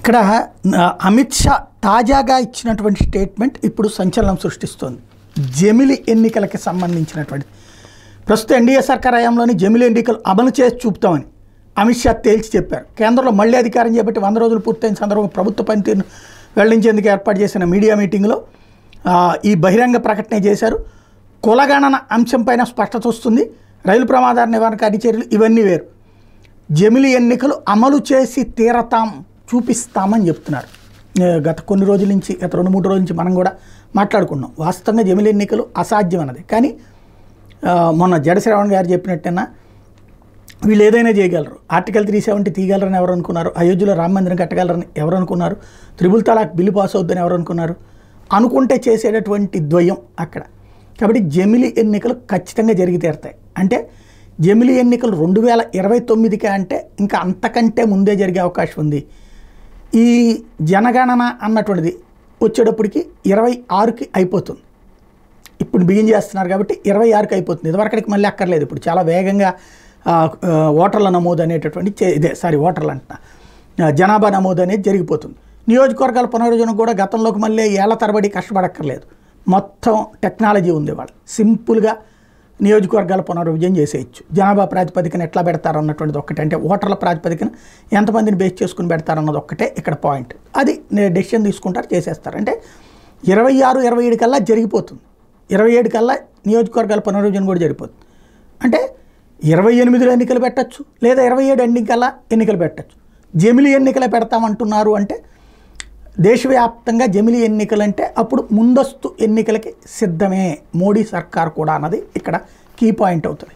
ఇక్కడ అమిత్ షా తాజాగా ఇచ్చినటువంటి స్టేట్మెంట్ ఇప్పుడు సంచలనం సృష్టిస్తోంది. జమిలి ఎన్నికలకి సంబంధించినటువంటి ప్రస్తుత ఎన్డీఏ సర్కార్ హయాంలోని జమిలి ఎన్నికలు అమలు చేసి చూపుతామని అమిత్ షా తేల్చి చెప్పారు. కేంద్రంలో మళ్లీ అధికారం చేపట్టి 100 రోజులు పూర్తయిన సందర్భంగా ప్రభుత్వ పనితీరును వెల్లడించేందుకు ఏర్పాటు చేసిన మీడియా మీటింగ్లో ఈ బహిరంగ ప్రకటన చేశారు. కులగణన అంశంపైన స్పష్టత వస్తుంది. రైలు ప్రమాదాల నివారణకు అన్ని చర్యలు ఇవన్నీ వేరు. జమిలి ఎన్నికలు అమలు చేసి తీరతాం, చూపిస్తామని చెప్తున్నారు. గత కొన్ని రోజుల నుంచి, గత 2-3 రోజుల నుంచి మనం కూడా మాట్లాడుకున్నాం. వాస్తవంగా జమిలి ఎన్నికలు అసాధ్యం అన్నది. కానీ మొన్న జడశ్రావణ్ గారు చెప్పినట్టేనా వీళ్ళు ఏదైనా చేయగలరు. ఆర్టికల్ 370 తీయగలరని ఎవరు అనుకున్నారు? అయోధ్యలో రామ మందిరం కట్టగలరని ఎవరు అనుకున్నారు? త్రిబుల్ తలాక్ బిల్లు పాస్ అవుద్దని ఎవరు అనుకున్నారు? అనుకుంటే చేసేటటువంటి ద్వయం అక్కడ. కాబట్టి జమిలి ఎన్నికలు ఖచ్చితంగా జరిగి తీరుతాయి. అంటే జమిలి ఎన్నికలు 2029కే అంటే ఇంకా అంతకంటే ముందే జరిగే అవకాశం ఉంది. ఈ జనగణన అన్నటువంటిది వచ్చేటప్పటికి 26కి అయిపోతుంది. ఇప్పుడు బిగిన్ చేస్తున్నారు కాబట్టి 26కి అయిపోతుంది. ఇదివరకడికి మళ్ళీ అక్కర్లేదు. ఇప్పుడు చాలా వేగంగా ఓటర్ల నమోదు అనేటటువంటి ఓటర్లు అంటున్నా జనాభా నమోదు అనేది జరిగిపోతుంది. నియోజకవర్గాల పునర్విభజన కూడా గతంలోకి మళ్ళీ ఏళ్ల తరబడి కష్టపడక్కర్లేదు. మొత్తం టెక్నాలజీ ఉంది. వాళ్ళు సింపుల్గా నియోజకవర్గాల పునర్విభజన చేసేయచ్చు. జనాభా ప్రాతిపదికన ఎట్లా పెడతారన్నటువంటిది ఒక్కటే. అంటే ఓటర్ల ప్రాతిపదికన ఎంతమందిని బేస్ చేసుకుని పెడతారన్నది ఒక్కటే ఇక్కడ పాయింట్. అది డెసిషన్ తీసుకుంటారు, చేసేస్తారు. అంటే 26-27 కల్లా జరిగిపోతుంది. 27 కల్లా నియోజకవర్గాల పునర్విభజన కూడా జరిగిపోతుంది. అంటే 28లో ఎన్నికలు పెట్టచ్చు, లేదా 27 ఎండింగ్ కల్లా ఎన్నికలు పెట్టచ్చు. జమిలి ఎన్నికలు పెడతామంటున్నారు అంటే దేశవ్యాప్తంగా జమిలి ఎన్నికలు అంటే అప్పుడు ముందస్తు ఎన్నికలకి సిద్ధమే మోడీ సర్కార్ కూడా అన్నది ఇక్కడ కీ పాయింట్ అవుతుంది.